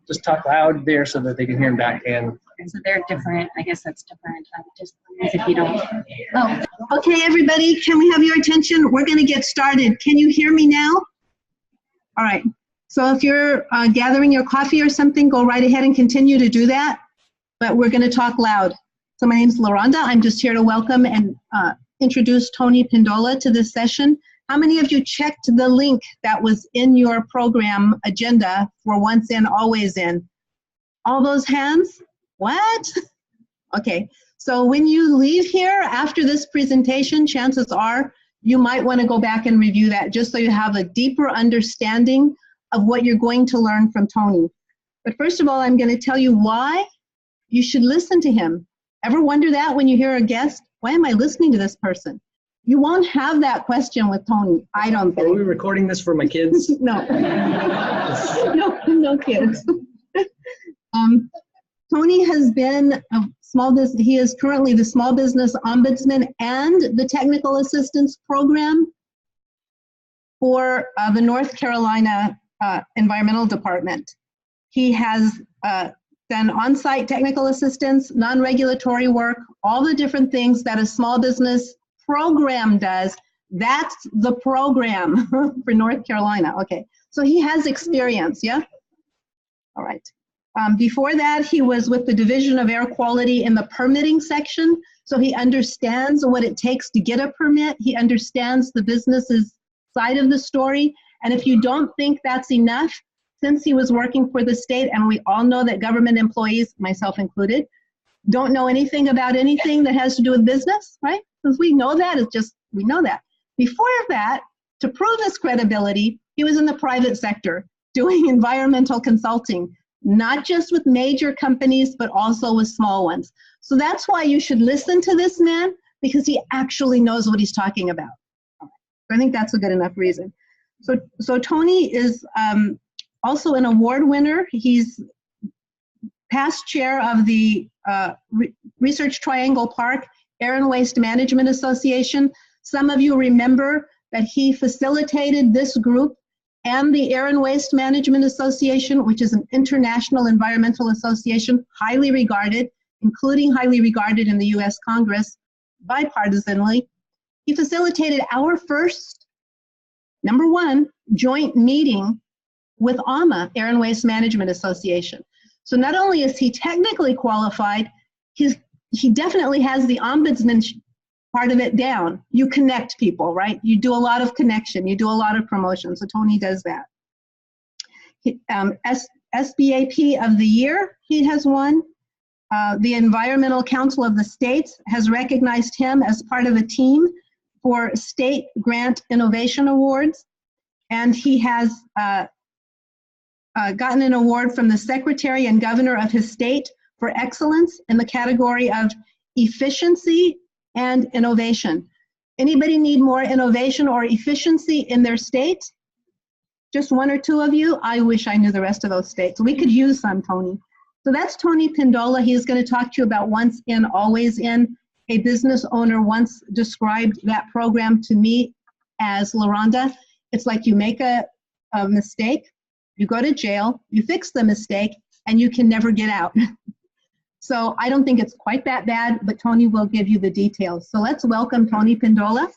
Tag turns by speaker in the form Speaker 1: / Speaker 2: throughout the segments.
Speaker 1: just talk loud there so that they can hear him back. And
Speaker 2: so they're different. I guess that's different. Just if you don't.
Speaker 3: Oh, okay, everybody, can we have your attention? We're going to get started. Can you hear me now? All right. So if you're gathering your coffee or something, go right ahead and continue to do that. But we're going to talk loud. So my name is LaRonda. I'm just here to welcome and introduce Tony Pendola to this session. How many of you checked the link that was in your program agenda for Once In, Always In? All those hands? What? Okay, so when you leave here after this presentation, chances are you might want to go back and review that just so you have a deeper understanding of what you're going to learn from Tony. But first of all, I'm going to tell you why you should listen to him. Ever wonder that when you hear a guest? Why am I listening to this person? You won't have that question with Tony, I don't think.
Speaker 1: are we recording this for my kids?
Speaker 3: No. No kids. Tony has been a small business, he is currently the Small Business Ombudsman and the Technical Assistance Program for the North Carolina Environmental Department. He has done on-site technical assistance, non-regulatory work, all the different things that a small business program does. That's the program for North Carolina. Okay, so he has experience, yeah? All right. Before that, he was with the Division of Air Quality in the permitting section, so he understands what it takes to get a permit. He understands the business's side of the story, and if you don't think that's enough, since he was working for the state, and we all know that government employees, myself included, don't know anything about anything that has to do with business, right? Because we know that, it's just, we know that. Before that, to prove his credibility, he was in the private sector doing environmental consulting, not just with major companies, but also with small ones. So that's why you should listen to this man, because he actually knows what he's talking about. So I think that's a good enough reason. So Tony is also an award winner. He's past chair of the Research Triangle Park Air and Waste Management Association. Some of you remember that he facilitated this group and the Air and Waste Management Association, which is an international environmental association, highly regarded, including highly regarded in the US Congress, bipartisanly. He facilitated our first, #1, joint meeting with AMA, Air and Waste Management Association. So not only is he technically qualified, he definitely has the ombudsman part of it down. You connect people, right? You do a lot of connection, you do a lot of promotion, so Tony does that. SBEAP of the Year, he has won. The Environmental Council of the States has recognized him as part of a team for State Grant Innovation Awards, and he has gotten an award from the Secretary and Governor of his state for excellence in the category of efficiency and innovation. Anybody need more innovation or efficiency in their state? Just 1 or 2 of you? I wish I knew the rest of those states. We could use some, Tony. So that's Tony Pendola. He's going to talk to you about Once In, Always In. A business owner once described that program to me as, LaRonda, it's like you make a mistake, you go to jail, you fix the mistake, and you can never get out. So I don't think it's quite that bad, but Tony will give you the details. So let's welcome Tony Pendola.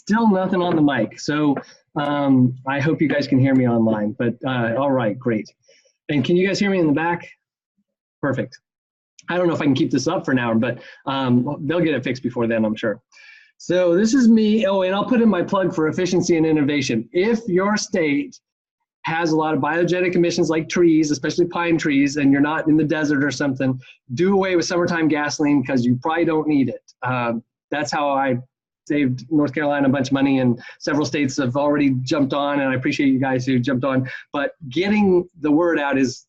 Speaker 1: still nothing on the mic. So I hope you guys can hear me online, but all right, great. And can you guys hear me in the back? Perfect. I don't know if I can keep this up for an hour, but they'll get it fixed before then, I'm sure. So this is me. Oh, and I'll put in my plug for efficiency and innovation. If your state has a lot of biogenic emissions like trees, especially pine trees, and you're not in the desert or something, do away with summertime gasoline because you probably don't need it. That's how I saved North Carolina a bunch of money, and several states have already jumped on, and I appreciate you guys who jumped on. But getting the word out is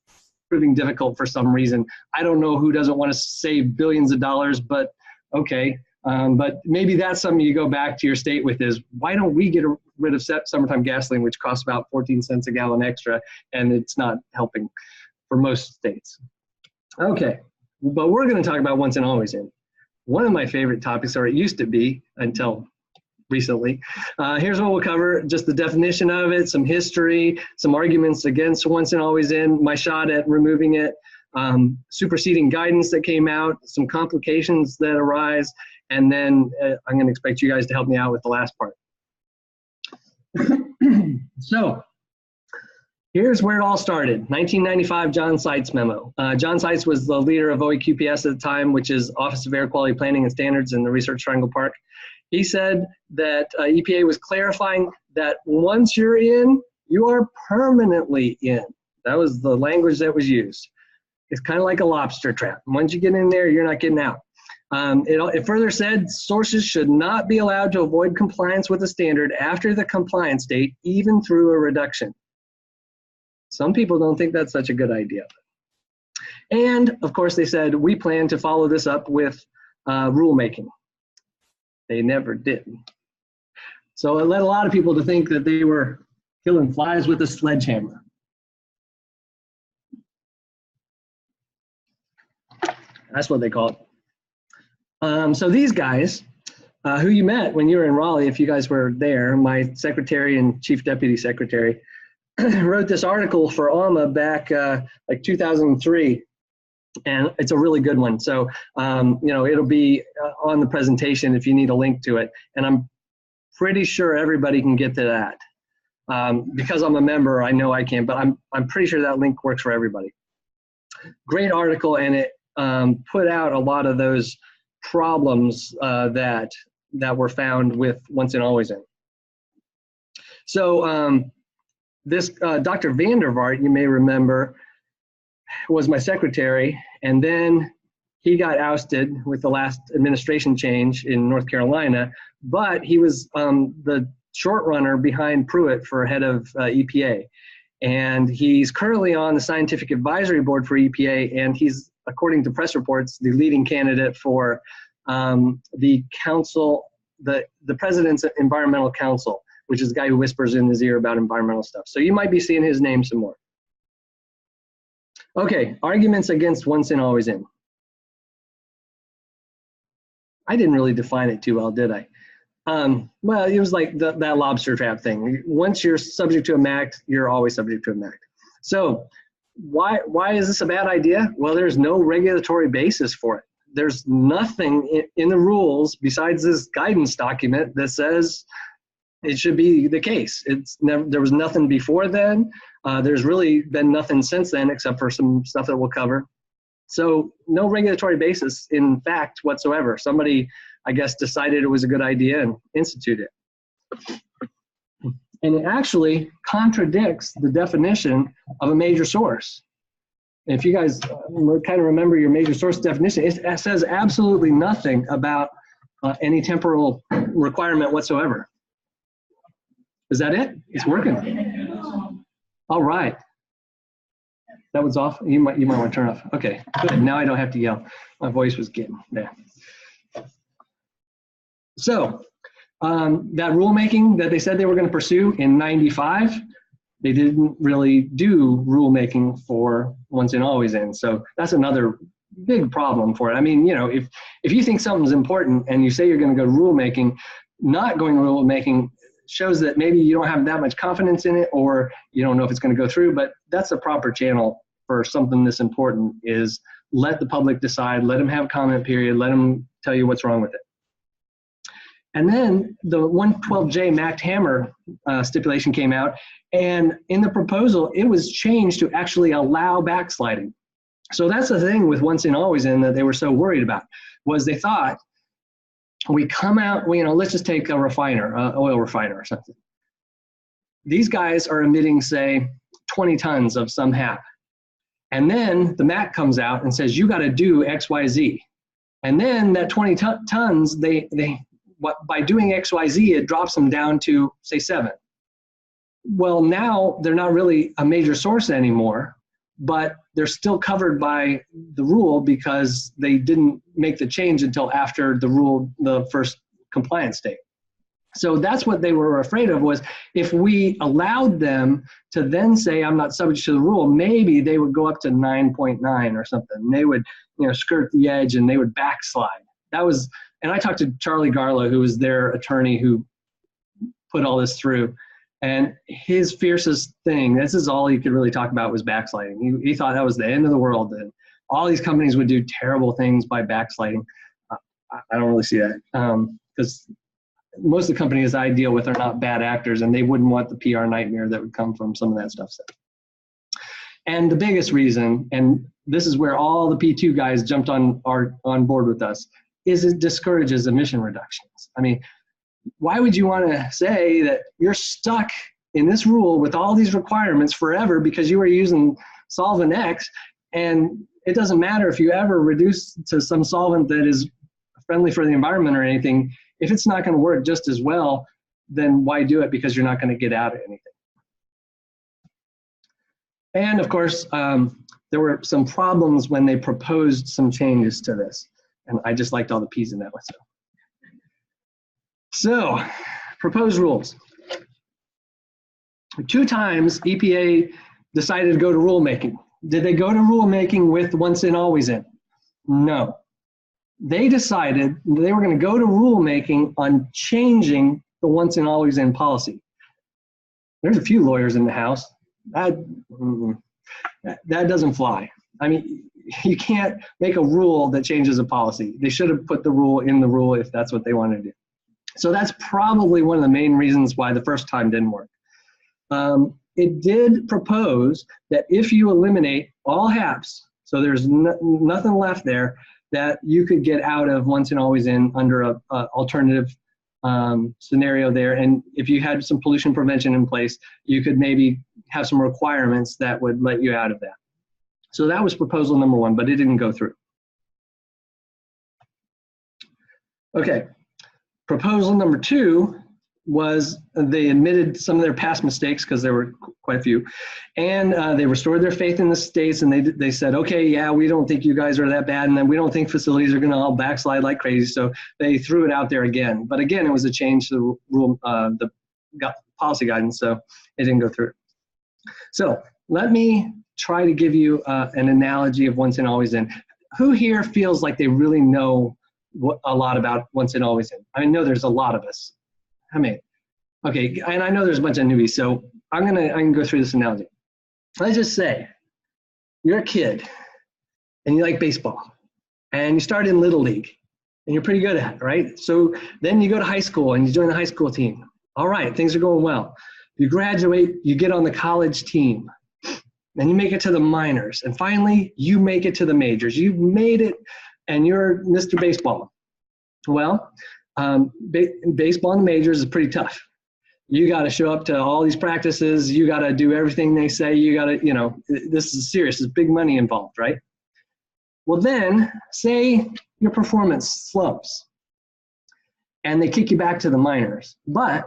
Speaker 1: proving difficult for some reason. I don't know who doesn't want to save billions of dollars, but okay. But maybe that's something you go back to your state with is, why don't we get rid of summertime gasoline, which costs about 14 cents a gallon extra, and it's not helping for most states. Okay, but we're going to talk about Once and Always In. One of my favorite topics, or it used to be until recently. Here's what we'll cover, just the definition of it, some history, some arguments against once and always in, my shot at removing it, superseding guidance that came out, some complications that arise, and then I'm going to expect you guys to help me out with the last part. So here's where it all started. 1995 John Seitz memo. John Seitz was the leader of OEQPS at the time, which is Office of Air Quality Planning and Standards in the Research Triangle Park. He said that EPA was clarifying that once you're in, you are permanently in. That was the language that was used. It's kind of like a lobster trap. Once you get in there, you're not getting out. It further said sources should not be allowed to avoid compliance with the standard after the compliance date, even through a reduction. Some people don't think that's such a good idea. And of course they said, we plan to follow this up with rulemaking. They never did. So it led a lot of people to think that they were killing flies with a sledgehammer. That's what they call it. So these guys, who you met when you were in Raleigh, if you guys were there, my secretary and chief deputy secretary, wrote this article for ALMA back like 2003, and it's a really good one. So, you know, it'll be on the presentation if you need a link to it, and I'm pretty sure everybody can get to that. Because I'm a member, I know I can, but I'm pretty sure that link works for everybody. Great article, and it put out a lot of those problems that were found with once and always in. So this Dr. Vandervaart, you may remember, was my secretary, and then he got ousted with the last administration change in North Carolina, but he was the short runner behind Pruitt for head of EPA. And he's currently on the scientific advisory board for EPA, and he's, according to press reports, the leading candidate for the council, the president's environmental council, which is the guy who whispers in his ear about environmental stuff. So you might be seeing his name some more. Okay, arguments against once in, always in. I didn't really define it too well, did I? Well, it was like that lobster trap thing. Once you're subject to a MACT, you're always subject to a MACT. So why is this a bad idea? Well, there's no regulatory basis for it. There's nothing in the rules besides this guidance document that says it should be the case. There was nothing before then. There's really been nothing since then except for some stuff that we'll cover. So no regulatory basis in fact whatsoever. Somebody, I guess, decided it was a good idea and instituted it. And it actually contradicts the definition of a major source. And if you guys kind of remember your major source definition, it says absolutely nothing about any temporal requirement whatsoever. Is that it? It's working. All right. That was off. You might want to turn off. Okay, good. Now I don't have to yell. My voice was getting there. So that rulemaking that they said they were going to pursue in '95, they didn't really do rulemaking for once and always in. So that's another big problem for it. I mean, you know, if you think something's important and you say you're going to go rulemaking, not going rulemaking shows that maybe you don't have that much confidence in it, or you don't know if it's going to go through. But that's the proper channel for something this important, is let the public decide, let them have a comment period, let them tell you what's wrong with it. And then the 112J MACT hammer stipulation came out, and in the proposal, it was changed to actually allow backsliding. So that's the thing with once and always in that they were so worried about, was they thought, we come out, you know, let's just take a refiner, oil refiner or something. These guys are emitting, say, 20 tons of some HAP. And then the MACT comes out and says, you got to do X, Y, Z. And then that 20 tons, by doing X, Y, Z, it drops them down to, say, 7. Well, now they're not really a major source anymore, but they're still covered by the rule because they didn't make the change until after the first compliance date. So that's what they were afraid of, was if we allowed them to then say, I'm not subject to the rule, maybe they would go up to 9.9 or something. They would, you know, skirt the edge and they would backslide. That was, and I talked to Charlie Garlow, who was their attorney, who put all this through. And his fiercest thing, this is all he could really talk about, was backsliding. He thought that was the end of the world, and all these companies would do terrible things by backsliding. I don't really see that, because most of the companies I deal with are not bad actors, and they wouldn't want the PR nightmare that would come from some of that stuff. So. And the biggest reason, and this is where all the P2 guys jumped on board with us, is it discourages emission reductions. I mean, why would you want to say that you're stuck in this rule with all these requirements forever because you were using solvent X, and it doesn't matter if you ever reduce to some solvent that is friendly for the environment or anything. If it's not going to work just as well, then why do it? Because you're not going to get out of anything. And of course, there were some problems when they proposed some changes to this. And I just liked all the P's in that one. So proposed rules. 2 times EPA decided to go to rulemaking. Did they go to rulemaking with once in, always in? No. They decided they were going to go to rulemaking on changing the once in, always in policy. There's a few lawyers in the House. That doesn't fly. I mean, you can't make a rule that changes a policy. They should have put the rule in the rule if that's what they wanted to do. So that's probably one of the main reasons why the first time didn't work. It did propose that if you eliminate all HAPs, so there's nothing left there, that you could get out of once and always in under a alternative scenario there. And if you had some pollution prevention in place, you could maybe have some requirements that would let you out of that. So that was proposal number 1, but it didn't go through. Okay, proposal number 2 was they admitted some of their past mistakes, because there were quite a few, and they restored their faith in the states, and they said, okay, yeah, we don't think you guys are that bad, and then we don't think facilities are going to all backslide like crazy, so they threw it out there again. But again, it was a change to the rule, the policy guidance, so it didn't go through. So let me try to give you an analogy of once and always in. Who here feels like they really know a lot about once and always in? I know there's a lot of us. How many? Okay, and I know there's a bunch of newbies, so I can go through this analogy. Let's just say you're a kid and you like baseball, and you start in Little League, and you're pretty good at it, right? So then you go to high school and you join the high school team. All right, things are going well. You graduate, you get on the college team, and you make it to the minors, and finally you make it to the majors. You've made it, and you're Mr. Baseball. Well, baseball in the majors is pretty tough. You got to show up to all these practices. You got to do everything they say. You got to, this is serious. There's big money involved, right? Well, then say your performance slumps and they kick you back to the minors, but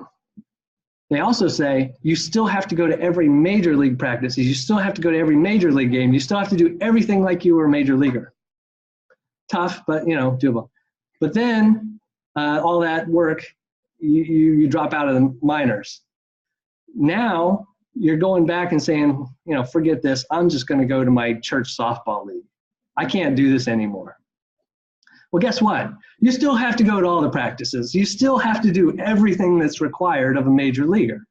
Speaker 1: they also say you still have to go to every major league practices. You still have to go to every major league game. You still have to do everything like you were a major leaguer. Tough, but doable. But then all that work, you drop out of the minors. Now you're going back and saying, forget this. I'm just going to go to my church softball league. I can't do this anymore. Well, guess what? You still have to go to all the practices. You still have to do everything that's required of a major leaguer.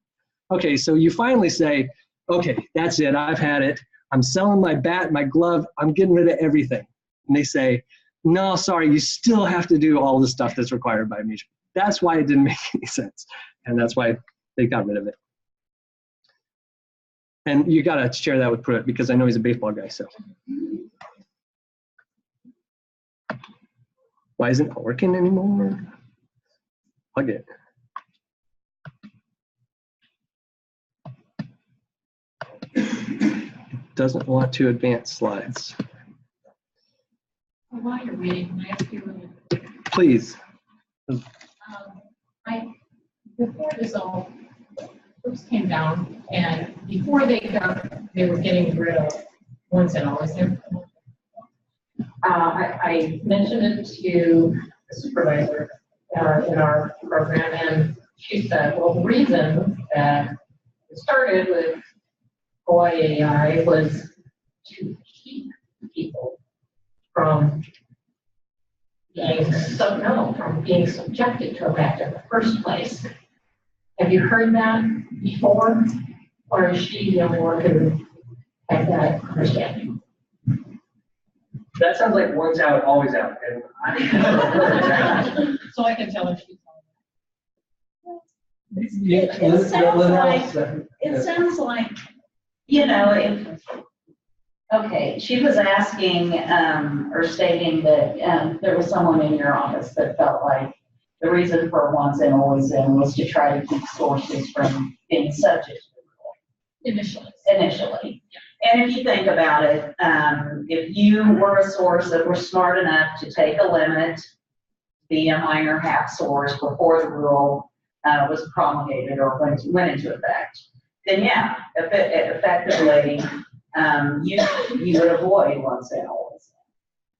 Speaker 1: Okay, so you finally say, okay, that's it. I've had it. I'm selling my bat, my glove. I'm getting rid of everything. And they say, no, sorry, you still have to do all the stuff that's required by a major. That's why it didn't make any sense. And that's why they got rid of it. And you got to share that with Pruitt, because I know he's a baseball guy. So why isn't it working anymore? Plug it. It doesn't want to advance slides.
Speaker 4: While you're waiting, can I ask you really quick?
Speaker 1: Please.
Speaker 4: Before this all first came down, and before they were getting rid of once and always in, I mentioned it to the supervisor in our program, and she said, well, the reason that it started with OIAI was to keep people from being subjected to a MACT in the first place. And Have you heard that before? Or is she the only one who has that understanding?
Speaker 1: That sounds like once out, always out. And
Speaker 4: So I can tell her she's
Speaker 5: It sounds like, you know, if, okay, she was asking or stating that there was someone in your office that felt like the reason for once in, always in was to try to keep sources from being subject to the rule. Initially. And if you think about it, if you were a source that were smart enough to take a limit, be a minor half source before the rule was promulgated or went into effect, then yeah, effectively, you would avoid once in, always in.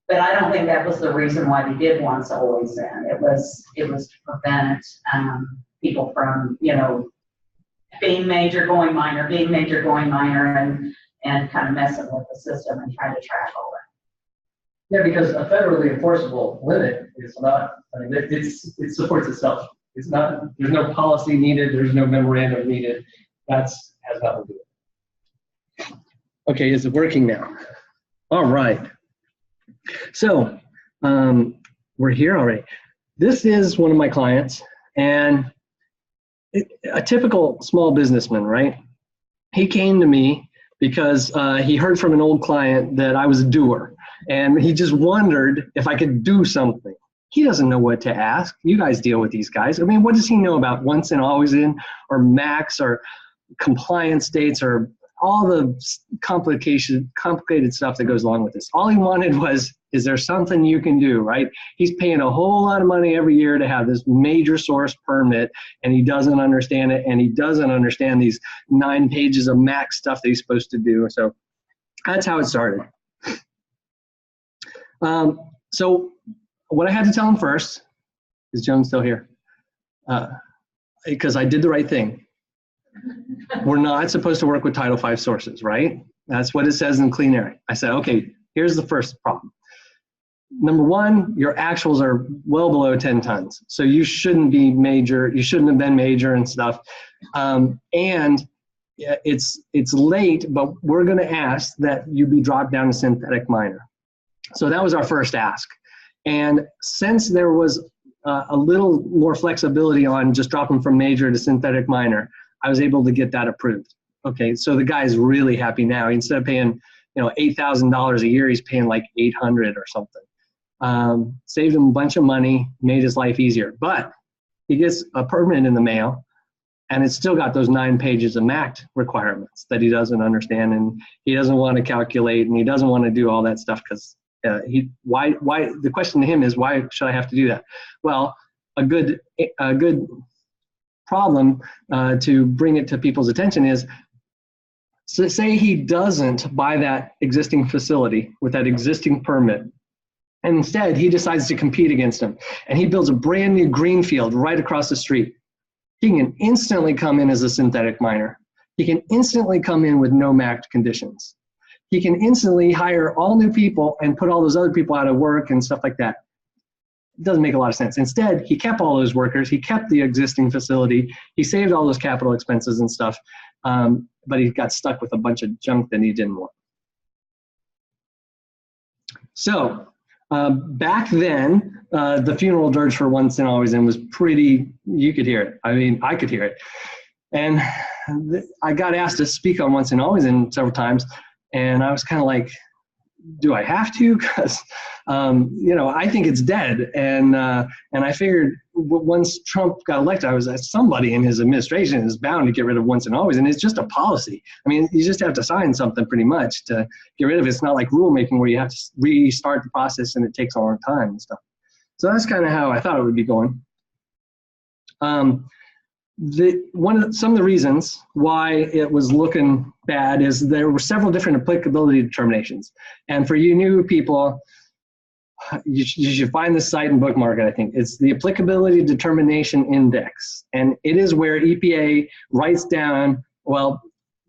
Speaker 5: But I don't think that was the reason why we did once, always in. It was to prevent people from, you know, being major, going minor, being major, going minor, and kind of messing with the system and trying to track all that.
Speaker 1: yeah, because a federally enforceable limit is not, I mean, it supports itself. It's not, there's no policy needed, there's no memorandum needed. Has nothing to do with it. Okay, is it working now? All right. So, we're here already. This is one of my clients, and a typical small businessman, right? He came to me because he heard from an old client that I was a doer, and he just wondered if I could do something. He doesn't know what to ask. You guys deal with these guys. I mean, what does he know about once in, always in, or MACTs, or compliance dates, or all the complicated stuff that goes along with this? All he wanted was, is there something you can do, right? He's paying a whole lot of money every year to have this major source permit, and he doesn't understand it, and he doesn't understand these 9 pages of MACT stuff that he's supposed to do. So that's how it started. So what I had to tell him first, is Joan still here? Because I did the right thing. We're not supposed to work with Title V sources, right? That's what it says in Clean Air. I said, okay, here's the first problem. Number one, your actuals are well below 10 tons. So you shouldn't be major, you shouldn't have been major and stuff. And it's late, but we're gonna ask that you be dropped down to synthetic minor. So that was our first ask. And since there was a little more flexibility on just dropping from major to synthetic minor, I was able to get that approved. Okay, so the guy's really happy now. Instead of paying, you know, $8,000 a year, he's paying like $800 or something. Saved him a bunch of money, made his life easier. But he gets a permit in the mail, and it's still got those 9 pages of MACT requirements that he doesn't understand, and he doesn't want to calculate, and he doesn't want to do all that stuff because why? The question to him is, why should I have to do that? Well, a good problem to bring it to people's attention is, so say he doesn't buy that existing facility with that existing permit, and instead he decides to compete against him, and he builds a brand new greenfield right across the street. He can instantly come in as a synthetic minor. He can instantly come in with no MACT conditions. He can instantly hire all new people and put all those other people out of work and stuff like that. It doesn't make a lot of sense. Instead, he kept all those workers, he kept the existing facility, he saved all those capital expenses and stuff, but he got stuck with a bunch of junk that he didn't want. So back then, the funeral dirge for once and always in was pretty, you could hear it. I mean, I could hear it. And I got asked to speak on once and always in several times, and I was kind of like, do I have to? Because, you know, I think it's dead. And I figured once Trump got elected, I was somebody in his administration is bound to get rid of once and always. And it's just a policy. I mean, you just have to sign something pretty much to get rid of it. It's not like rulemaking where you have to restart the process and it takes a long time and stuff. So that's kind of how I thought it would be going. Some of the reasons why it was looking bad is there were several different applicability determinations. And for you new people, you should find this site and bookmark it, I think. It's the Applicability Determination Index. And it is where EPA writes down, well,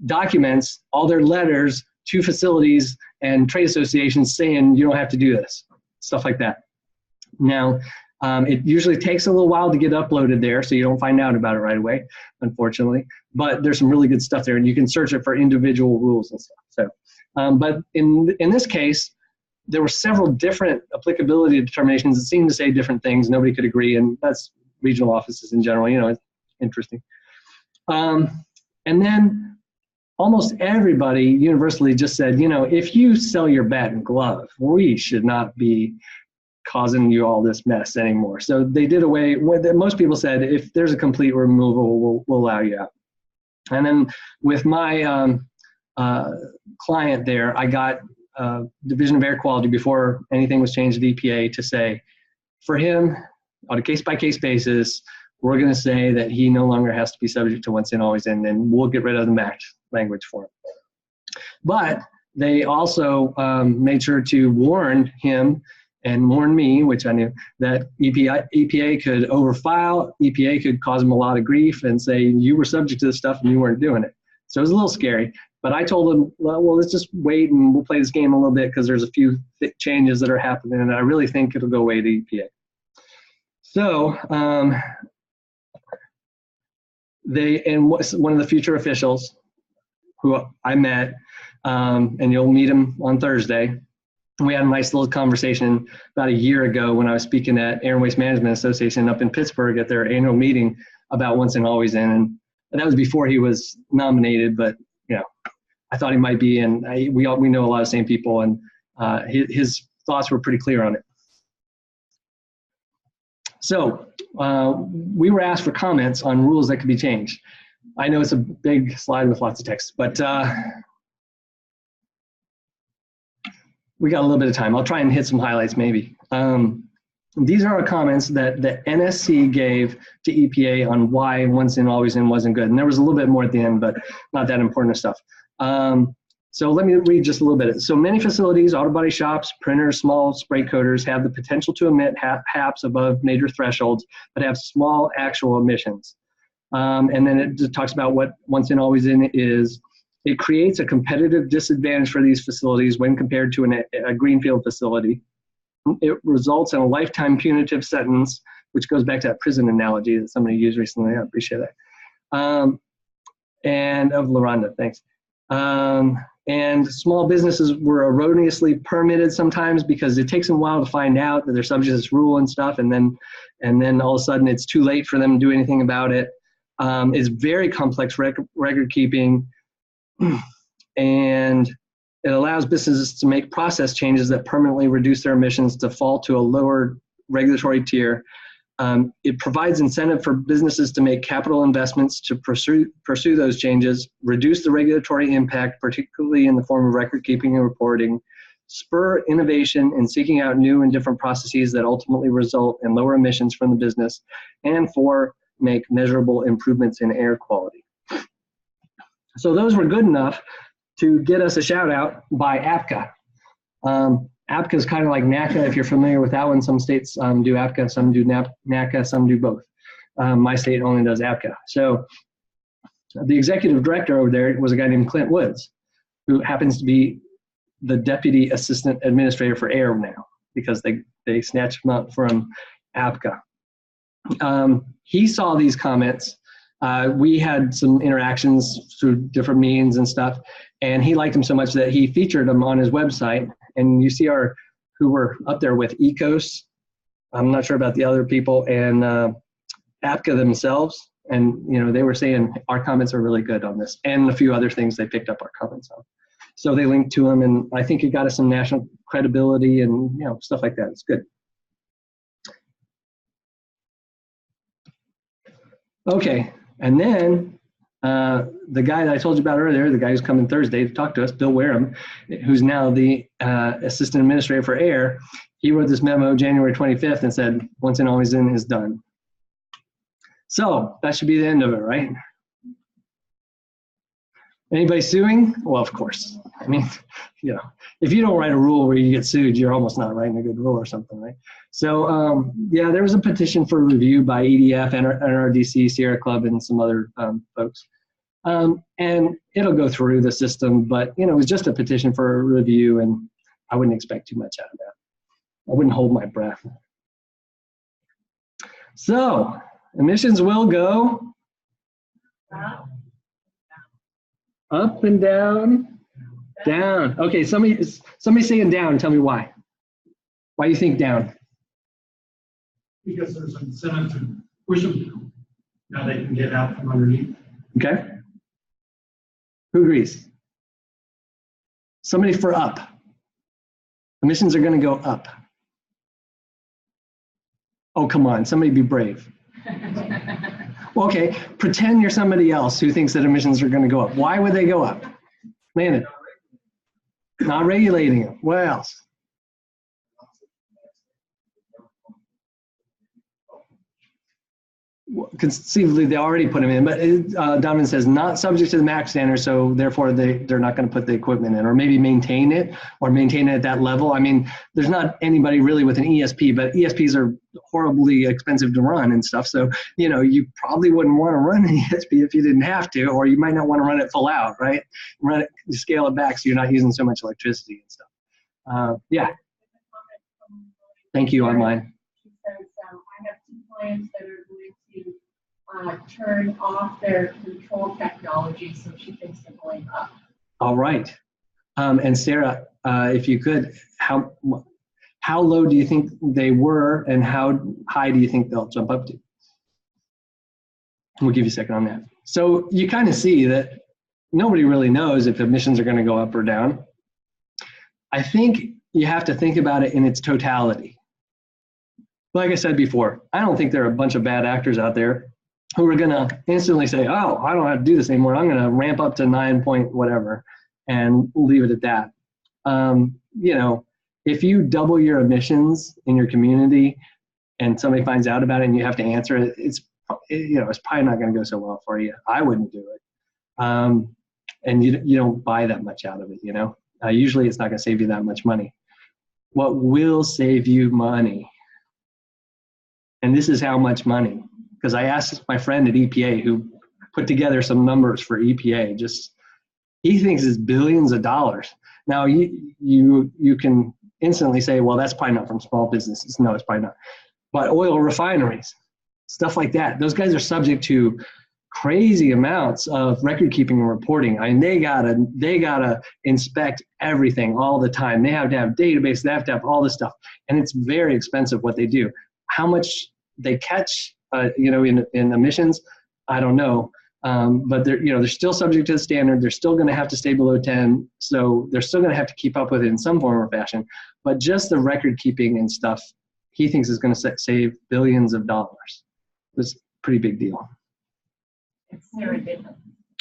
Speaker 1: documents all their letters to facilities and trade associations saying you don't have to do this, stuff like that. Now, It usually takes a little while to get uploaded there, so you don't find out about it right away, unfortunately. But there's some really good stuff there, and you can search it for individual rules and stuff. So, but in this case, there were several different applicability determinations that seemed to say different things. Nobody could agree, and that's regional offices in general. You know, it's interesting. And then almost everybody universally just said, you know, if you sell your bat and glove, we should not be causing you all this mess anymore. So they did away with it. Most people said, if there's a complete removal, we'll allow you out. And then with my client there, I got Division of Air Quality before anything was changed at EPA to say, for him, on a case-by-case basis, we're going to say that he no longer has to be subject to once in, always in, and we'll get rid of the MACT language for him. But they also made sure to warn him and warn me, which I knew, that EPA could overfile, EPA could cause him a lot of grief and say, you were subject to this stuff and you weren't doing it. So it was a little scary. But I told him, well, let's just wait and we'll play this game a little bit because there's a few changes that are happening and I really think it'll go away to EPA. So one of the future officials who I met, and you'll meet him on Thursday, we had a nice little conversation about a year ago when I was speaking at Air and Waste Management Association up in Pittsburgh at their annual meeting about once and always in. And that was before he was nominated, but you know, I thought he might be, and we know a lot of the same people, and his thoughts were pretty clear on it. So we were asked for comments on rules that could be changed. I know it's a big slide with lots of text, but we got a little bit of time. I'll try and hit some highlights maybe. These are our comments that the NSC gave to EPA on why once in, always in wasn't good. And there was a little bit more at the end, but not that important stuff. So let me read just a little bit. So many facilities, auto body shops, printers, small spray coaters have the potential to emit HAPs above major thresholds, but have small actual emissions. And then it just talks about what once in, always in is. It creates a competitive disadvantage for these facilities when compared to a greenfield facility. It results in a lifetime punitive sentence, which goes back to that prison analogy that somebody used recently. I appreciate that. And of LaRonda, thanks. And small businesses were erroneously permitted sometimes because it takes them a while to find out that they're subject to this rule and stuff, and then all of a sudden it's too late for them to do anything about it. It's very complex record keeping, and it allows businesses to make process changes that permanently reduce their emissions to fall to a lower regulatory tier. It provides incentive for businesses to make capital investments to pursue those changes, reduce the regulatory impact, particularly in the form of record keeping and reporting, spur innovation in seeking out new and different processes that ultimately result in lower emissions from the business, and make measurable improvements in air quality. So those were good enough to get us a shout out by APCA. APCA is kind of like NACA, if you're familiar with that one. Some states do APCA, some do NACA, some do both. My state only does APCA. So the executive director over there was a guy named Clint Woods, who happens to be the deputy assistant administrator for air now, because they snatched him up from APCA. He saw these comments. We had some interactions through different means and stuff, and he liked them so much that he featured them on his website. And you see who were up there with ECOS. I'm not sure about the other people, and APCA themselves. And they were saying our comments are really good on this, and a few other things they picked up our comments on. So they linked to them, and I think it got us some national credibility and stuff like that. It's good. Okay, and then the guy that I told you about earlier, the guy who's coming Thursday to talk to us, Bill Wareham, who's now the assistant administrator for air, he wrote this memo January 25th and said, once and always in is done. So that should be the end of it, right? Anybody suing? Well, of course. I mean, if you don't write a rule where you get sued, you're almost not writing a good rule or something, right? So, yeah, there was a petition for review by EDF, NRDC, Sierra Club, and some other folks. And it'll go through the system, but, it was just a petition for a review, and I wouldn't expect too much out of that. I wouldn't hold my breath. So emissions will go up and down, down. Okay, somebody saying down. Tell me why. Why do you think down?
Speaker 6: Because there's an incentive to push them down. Now they can get out from underneath.
Speaker 1: Okay. Who agrees? Somebody for up. Emissions are going to go up. Oh, come on. Somebody be brave. Well, okay. Pretend you're somebody else who thinks that emissions are going to go up. Why would they go up? Landon. Not regulating them. What else? Conceivably, they already put them in, but Donovan says not subject to the MACT standard, so therefore they're not going to put the equipment in, or maybe maintain it at that level. I mean, there's not anybody really with an ESP, but ESPs are horribly expensive to run and stuff. So, you know, you probably wouldn't want to run an ESP if you didn't have to, or you might not want to run it full out, right? Run it, scale it back so you're not using so much electricity and stuff. Yeah. Thank you, online.
Speaker 7: She says, I have 2 clients that are going to turn off their control technology, so she thinks they're going up.
Speaker 1: All right. And Sarah, if you could, how low do you think they were and how high do you think they'll jump up to? We'll give you a second on that. So you kind of see that nobody really knows if emissions are going to go up or down. I think you have to think about it in its totality. Like I said before, I don't think there are a bunch of bad actors out there who are going to instantly say, oh, I don't have to do this anymore. I'm going to ramp up to 9 point whatever and leave it at that. You know, if you double your emissions in your community and somebody finds out about it and you have to answer it, it's probably not going to go so well for you. I wouldn't do it. And you don't buy that much out of it, you know. Usually it's not going to save you that much money. What will save you money? And this is how much money. Because I asked my friend at EPA who put together some numbers for EPA. He thinks it's billions of dollars. Now you can instantly say, well, that's probably not from small businesses. No, it's probably not. But oil refineries, stuff like that. Those guys are subject to crazy amounts of record keeping and reporting. I mean, they gotta inspect everything all the time. They have to have databases. They have to have all this stuff, and it's very expensive what they do. How much they catch, in emissions, I don't know. But they're still subject to the standard. They're still going to have to stay below 10. So they're still going to have to keep up with it in some form or fashion. But just the record keeping and stuff, he thinks is going to save billions of dollars. It's a pretty big deal.
Speaker 7: Sarah did.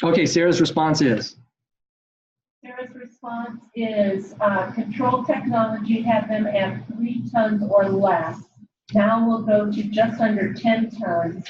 Speaker 1: Okay, Sarah's response is?
Speaker 7: Sarah's response is control technology had them at 3 tons or less. Now we'll go to just under 10 tons.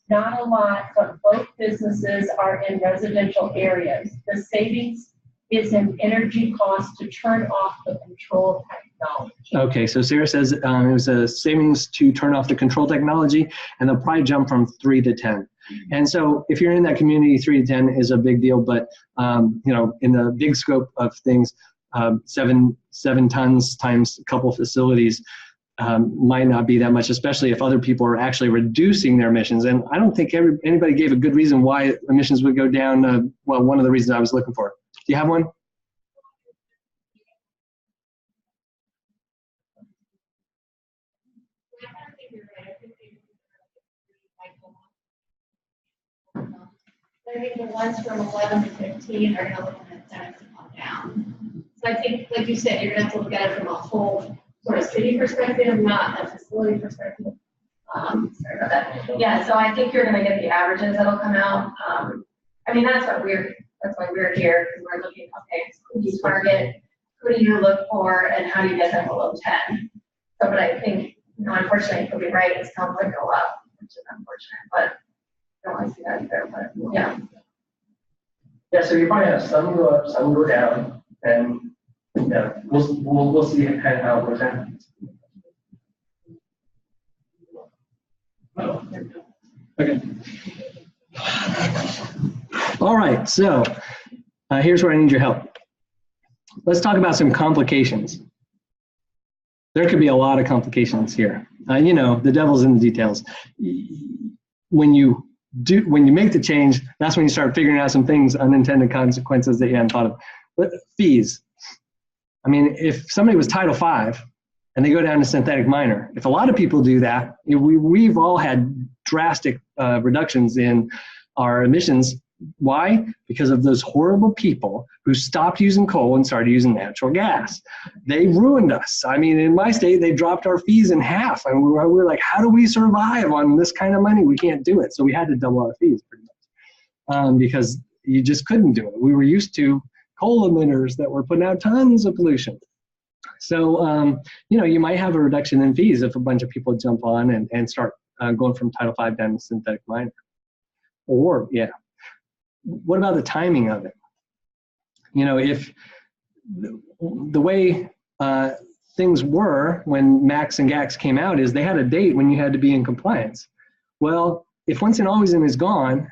Speaker 7: Not a lot, but both businesses are in residential areas. The savings is in energy costs to turn off the control technology. Okay, so Sarah says it was a savings to turn off the control technology, and they'll probably jump from 3 to 10. And so if you're in that community, 3 to 10 is a big deal, but in the big scope of things, 7 tons times a couple facilities might not be that much, especially if other people are actually reducing their emissions. And I don't think anybody gave a good reason why emissions would go down. Well, one of the reasons I was looking for. Do you have one?
Speaker 8: I think the ones from 11 to 15 are going to look at incentives to come down. So I think, like you said, you're going to have to look at it from a whole sort of city perspective, not a facility perspective. Sorry about that. Yeah, so I think you're going to get the averages that'll come out. I mean, that's why we're here, because we're looking, okay, who do you target, who do you look for, and how do you get them below 10? So, but I think, unfortunately, you'll be right, it's going to go up, which is unfortunate, but I don't want to see that either, but yeah.
Speaker 1: Yeah, so you probably have some go up, some go down, and yeah, we'll see kind of how it goes down. Okay. All right, so here's where I need your help. Let's talk about some complications. there could be a lot of complications here. You know, the devil's in the details. When you make the change, that's when you start figuring out some things, unintended consequences that you hadn't thought of. But fees. I mean, if somebody was Title V and they go down to synthetic minor, if a lot of people do that, we've all had drastic reductions in our emissions. Why? Because of those horrible people who stopped using coal and started using natural gas. They ruined us. I mean, in my state, they dropped our fees in half. And we were like, how do we survive on this kind of money? We can't do it. So we had to double our fees pretty much because you just couldn't do it. We were used to coal emitters that were putting out tons of pollution. So, you know, you might have a reduction in fees if a bunch of people jump on and start going from Title V down to synthetic minor. Or, yeah. What about the timing of it? You know, if the way things were when MACTs and GACTs came out is they had a date when you had to be in compliance. Well, if once and always in is gone,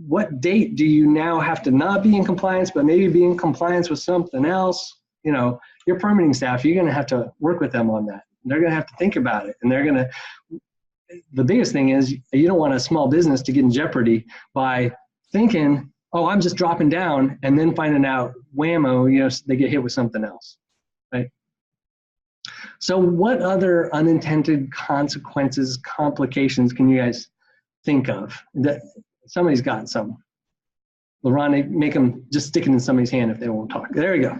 Speaker 1: what date do you now have to not be in compliance, but maybe be in compliance with something else? You know, your permitting staff, you're going to have to work with them on that. They're going to have to think about it. And they're going to, the biggest thing is you don't want a small business to get in jeopardy by thinking, oh, I'm just dropping down, and then finding out, whammo, you know, they get hit with something else, right? So what other unintended consequences, complications can you guys think of? That somebody's got some. LaRon, make them just stick it in somebody's hand if they won't talk. There we go.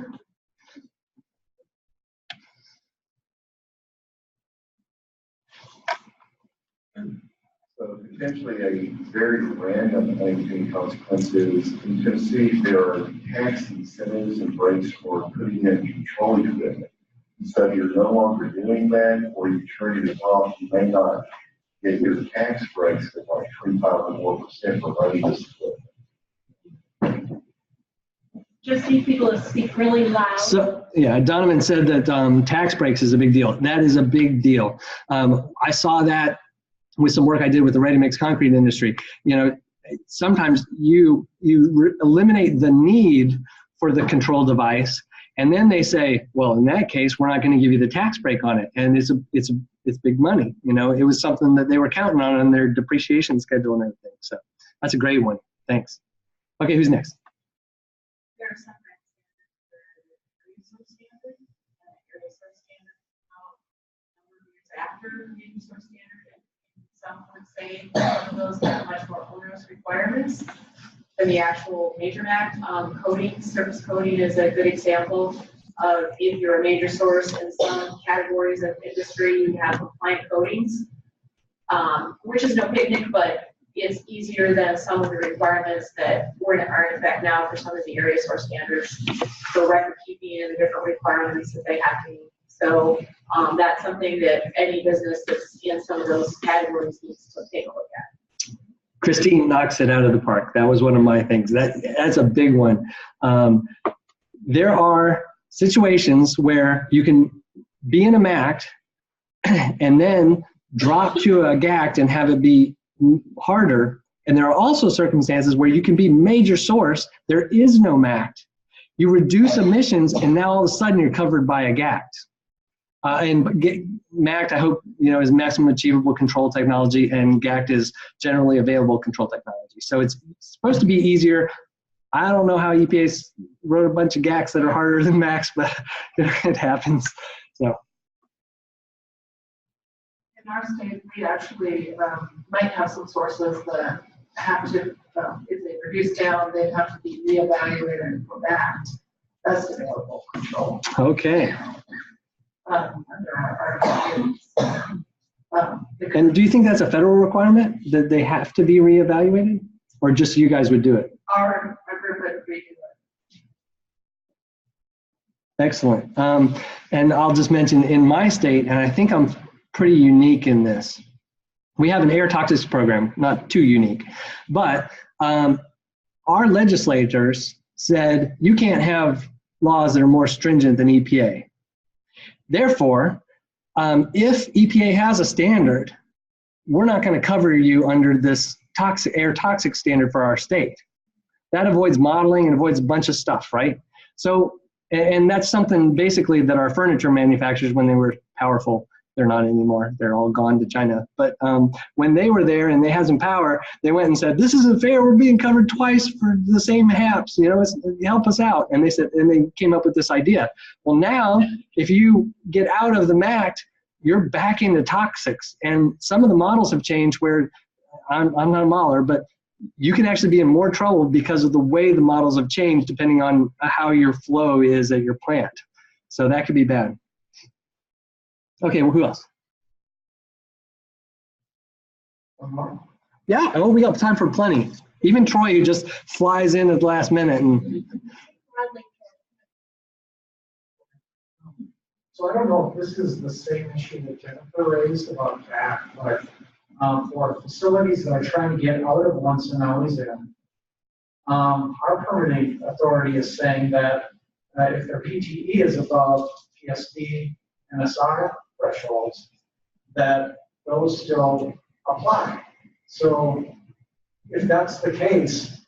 Speaker 9: So potentially a very random unintended consequences. In Tennessee, there are tax incentives and breaks for putting in control equipment. So if you're no longer doing that, or you turn it off, you may not get your tax breaks at like 25 or more % for running this equipment.
Speaker 7: Just need people to speak really loud.
Speaker 1: So, yeah, Donovan said that tax breaks is a big deal. That is a big deal. I saw that with some work I did with the ready-mix concrete industry. You know, sometimes you eliminate the need for the control device, and then they say, well, in that case, we're not going to give you the tax break on it, and it's big money. You know, it was something that they were counting on in their depreciation schedule and everything. So that's a great one. Thanks. Okay, who's next?
Speaker 8: There are some resource standard, resource standard, years after the resource standard, and some would say some of those have much more onerous requirements than the actual major MACT. Coding, surface coding is a good example of if you're a major source in some categories of industry, you have compliant coatings, which is no picnic, but it's easier than some of the requirements that are in effect now for some of the area source standards for record keeping and the different requirements that they have to meet. So that's something that any business that's in some of those categories needs to take a look at.
Speaker 1: Christine knocks it out of the park. That was one of my things. That's a big one. There are situations where you can be in a MACT and then drop to a GACT and have it be harder. And there are also circumstances where you can be major source, there is no MACT. You reduce emissions and now all of a sudden you're covered by a GACT. MACT, I hope, you know, is maximum achievable control technology, and GACT is generally available control technology. So it's supposed to be easier. I don't know how EPA wrote a bunch of GACTs that are harder than MACTs, but it happens. So.
Speaker 10: In our state, we actually might have some sources that have to, if they reduce down, they have to be reevaluated for MACT. That's available control.
Speaker 1: Okay.
Speaker 10: Under our
Speaker 1: And do you think that's a federal requirement, that they have to be reevaluated, or just you guys would do it?
Speaker 10: Our group would agree to it.
Speaker 1: Excellent. And I'll just mention in my state, and I think I'm pretty unique in this, we have an air toxics program, not too unique, but our legislators said you can't have laws that are more stringent than EPA. Therefore, if EPA has a standard, we're not going to cover you under this air toxic standard for our state. That avoids modeling and avoids a bunch of stuff, right? So, and that's something basically that our furniture manufacturers, when they were powerful. They're not anymore. They're all gone to China. But when they were there and they had some power, they went and said, "This isn't fair. We're being covered twice for the same haps. You know, help us out." And they said, and they came up with this idea. Well, now if you get out of the MACT, you're back into toxics. And some of the models have changed where I'm not a modeler, but you can actually be in more trouble because of the way the models have changed depending on how your flow is at your plant. So that could be bad. Okay, well, who else? Yeah, oh, we got time for plenty. Even Troy, who just flies in at the last minute. And
Speaker 6: So I don't know if this is the same issue that Jennifer raised about that, but for facilities that are trying to get out of once and always in, our permitting authority is saying that if their PTE is above PSD and SR thresholds, that those still apply. So if that's the case,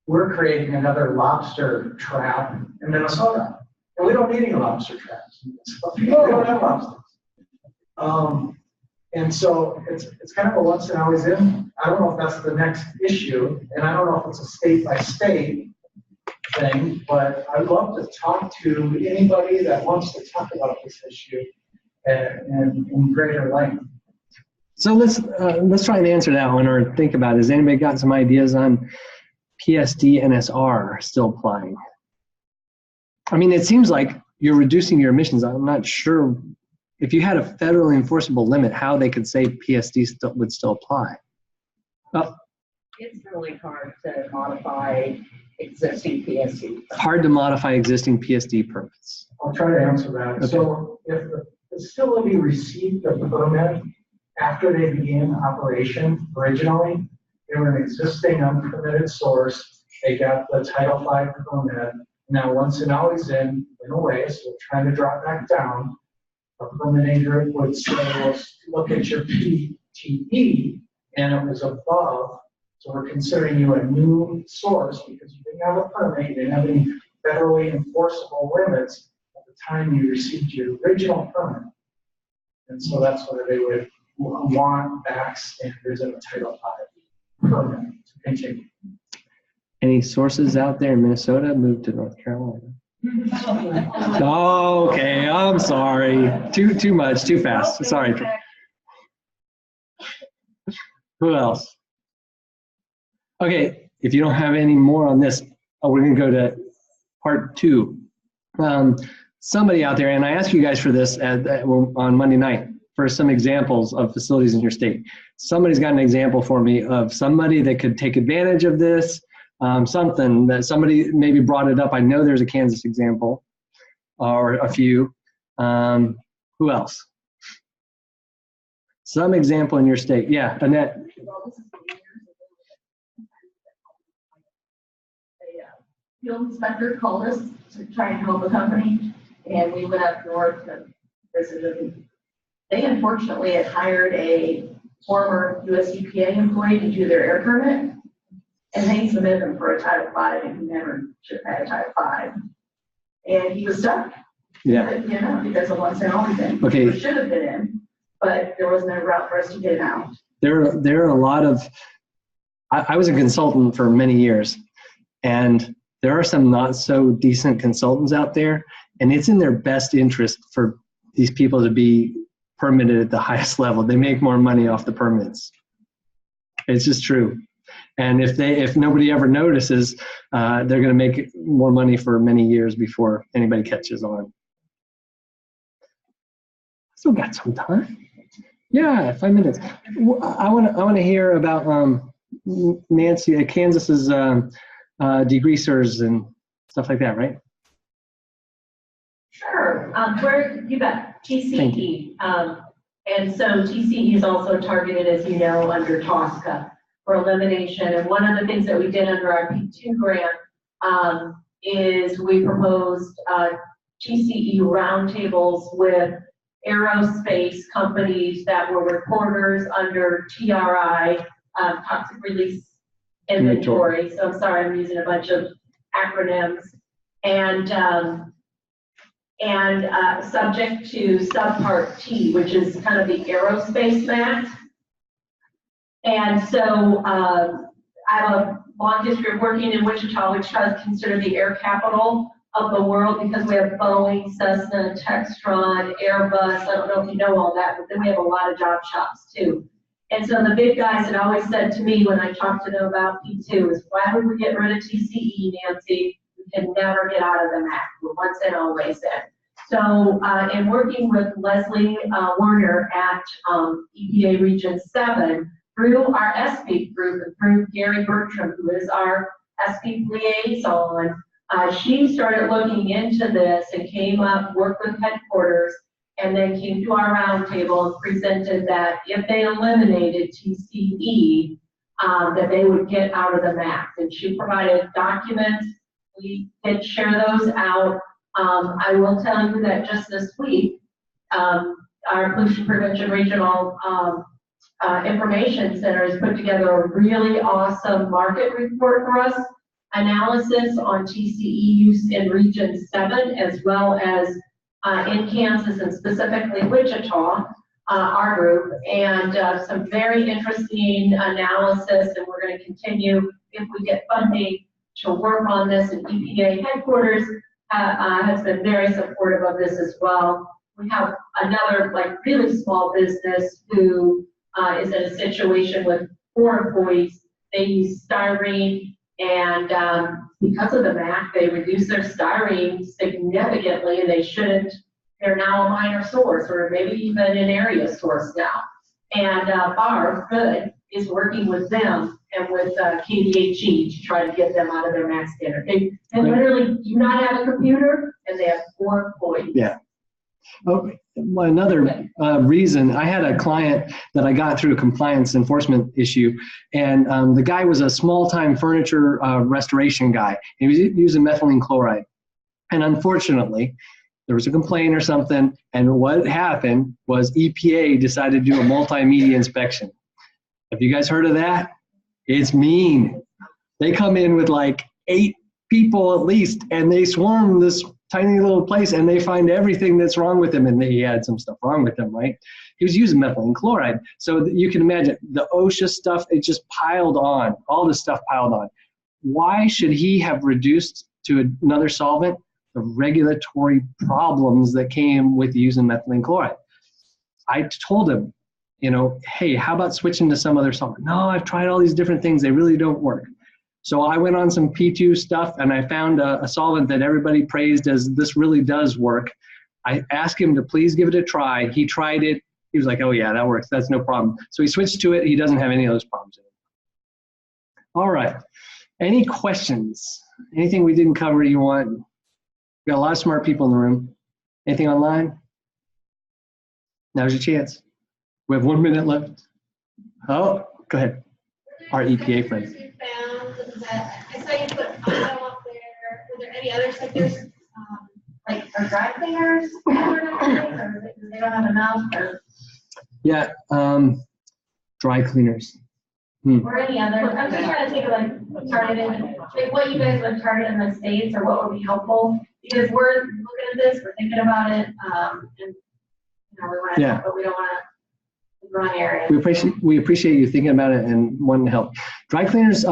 Speaker 6: we're creating another lobster trap in Minnesota. And we don't need any lobster traps. We don't have lobsters. And so it's kind of a once and always in. I don't know if that's the next issue, and I don't know if it's a state by state thing, but I'd love to talk to anybody that wants to talk about this issue in greater length.
Speaker 1: so let's try and answer that one or think about it. Has anybody got some ideas on PSD and SR still applying? I mean, it seems like you're reducing your emissions. I'm not sure if you had a federally enforceable limit, how they could say PSD would still apply.
Speaker 11: It's really hard to modify existing PSD.
Speaker 1: Hard to modify existing PSD permits.
Speaker 6: I'll try to answer that.
Speaker 1: Okay.
Speaker 6: So if the facility received a permit after they began operation originally, they were an existing unpermitted source. They got the Title V permit. Now, once and always in a way, so we're trying to drop back down. A permitting group would say, well, look at your PTE, and it was above. So we're considering you a new source because you didn't have a permit, you didn't have any federally enforceable limits at the time you received your original permit. And so that's where they would want back standards in the Title V permit to continue.
Speaker 1: Any sources out there in Minnesota moved to North Carolina? Oh, okay, I'm sorry. Too much, too fast. Sorry. Who else? Okay, if you don't have any more on this, we're going to go to part 2. Somebody out there, and I asked you guys for this on Monday night, for some examples of facilities in your state. Somebody's got an example for me of somebody that could take advantage of this. Something that somebody maybe brought it up. I know there's a Kansas example or a few. Who else? Some example in your state. Yeah, Annette.
Speaker 12: A field inspector called us to try and help a company, and we went up north and visited them. They unfortunately had hired a former US EPA employee to do their air permit. And they submitted him for a Title V, and he never should have had a Title V. And he was stuck.
Speaker 1: Yeah.
Speaker 12: You know, because of once and always in.
Speaker 1: Okay.
Speaker 12: He should have been in, but there was no route for us to get him out.
Speaker 1: There are a lot of, I was a consultant for many years, and there are some not so decent consultants out there, and it's in their best interest for these people to be permitted at the highest level. They make more money off the permits. It's just true. And if nobody ever notices, they're going to make more money for many years before anybody catches on. Still got some time. Yeah, 5 minutes. I want to hear about Nancy, Kansas's degreasers and stuff like that, right?
Speaker 13: Sure. Where you got TCE, and so TCE is also targeted, as you know, under TSCA for elimination. And one of the things that we did under our P2 grant is we proposed TCE roundtables with aerospace companies that were recorders under TRI, toxic release inventory. So I'm sorry, I'm using a bunch of acronyms. And and subject to subpart T, which is kind of the aerospace MACT. And so I have a long history of working in Wichita. Wichita is considered the air capital of the world because we have Boeing, Cessna, Textron, Airbus. I don't know if you know all that, but then we have a lot of job shops too. And so the big guys had always said to me when I talked to them about P2 is, why would we get rid of TCE, Nancy? We can never get out of the MACT. We're once in, always in. So in working with Leslie Werner at EPA Region 7, through our SBEAP group and through Gary Bertram, who is our SBEAP liaison, she started looking into this and came up, worked with headquarters, and then came to our roundtable and presented that if they eliminated TCE, that they would get out of the MACT. And she provided documents. We did share those out. I will tell you that just this week, our Pollution Prevention Regional Information Center has put together a really awesome market report for us, analysis on TCE use in Region 7, as well as in Kansas and specifically Wichita, our group, and some very interesting analysis, and we're going to continue, if we get funding, to work on this, and EPA headquarters has been very supportive of this as well. We have another really small business who is in a situation with 4 employees. They use styrene, and because of the MACT, they reduce their styrene significantly, and they shouldn't. They're now a minor source, or maybe even an area source now. And Barb Good is working with them and with KDHE to try to get them out of their MACT standard. They literally do not have a computer, and they have 4 employees.
Speaker 1: Yeah. Oh, well, another reason, I had a client that I got through a compliance enforcement issue, and the guy was a small-time furniture restoration guy. He was using methylene chloride. And unfortunately, there was a complaint or something, and what happened was EPA decided to do a multimedia inspection. Have you guys heard of that? It's mean. They come in with like 8 people at least, and they swarm this tiny little place, and they find everything that's wrong with him, and he had some stuff wrong with him, right? He was using methylene chloride. So you can imagine the OSHA stuff, it just piled on, all this stuff piled on. Why should he have reduced to another solvent the regulatory problems that came with using methylene chloride? I told him, you know, hey, how about switching to some other solvent? No, I've tried all these different things. They really don't work. So I went on some P2 stuff, and I found a solvent that everybody praised as this really does work. I asked him to please give it a try. He tried it. He was like, oh yeah, that works. That's no problem. So he switched to it. He doesn't have any of those problems anymore. All right. Any questions? Anything we didn't cover you want? We got a lot of smart people in the room. Anything online? Now's your chance. We have 1 minute left. Oh, go ahead. Our EPA friends.
Speaker 8: I saw you put auto up there. Were there any other sectors?
Speaker 12: Like, are dry cleaners covered in anything, or they don't have enough, or?
Speaker 1: Yeah, dry cleaners.
Speaker 12: Or any other, I'm just trying to think of like targeted, like what you guys would target in the States, or what would be helpful, because we're looking at this, we're thinking about it, and, you know, we want to help, but we don't want to run areas.
Speaker 1: We appreciate you thinking about it and wanting to help. Dry cleaners,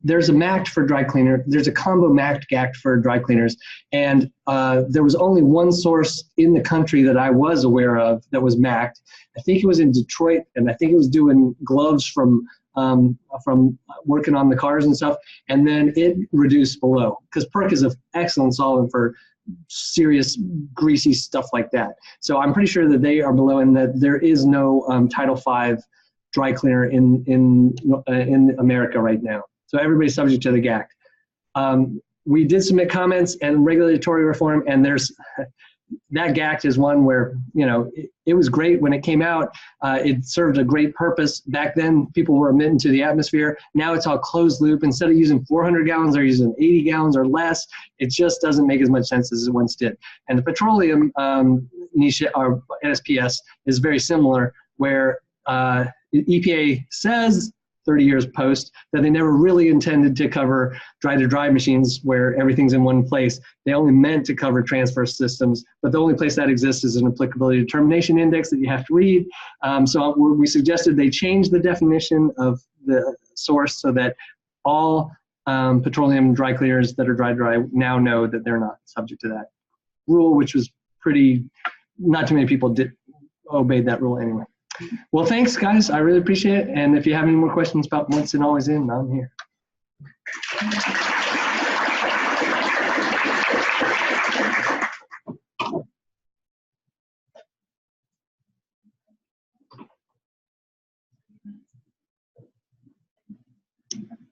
Speaker 1: there's a MACT for dry cleaner. There's a combo MACT GACT for dry cleaners. And there was only one source in the country that I was aware of that was MACT. I think it was in Detroit, and I think it was doing gloves from working on the cars and stuff. And then it reduced below, because PERC is an excellent solvent for serious greasy stuff like that. So I'm pretty sure that they are below, and that there is no Title V dry cleaner in America right now. So everybody's subject to the GACT. We did submit comments and regulatory reform, and there's that GACT is one where, you know, it was great when it came out. It served a great purpose. Back then, people were emitting to the atmosphere. Now it's all closed loop. Instead of using 400 gallons, they're using 80 gallons or less. It just doesn't make as much sense as it once did. And the petroleum niche, or NSPS, is very similar, where EPA says 30 years post, that they never really intended to cover dry-to-dry machines where everything's in one place. They only meant to cover transfer systems, but the only place that exists is an applicability determination index that you have to read. So we suggested they change the definition of the source so that all petroleum dry cleaners that are dry now know that they're not subject to that rule, which was pretty, not too many people obeyed that rule anyway. Well, thanks guys, I really appreciate it. And if you have any more questions about once and always in, I'm here.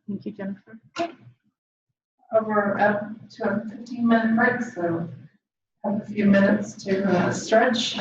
Speaker 3: Thank you, Jennifer.
Speaker 10: We're up to a 15-minute break, so have a few minutes to stretch.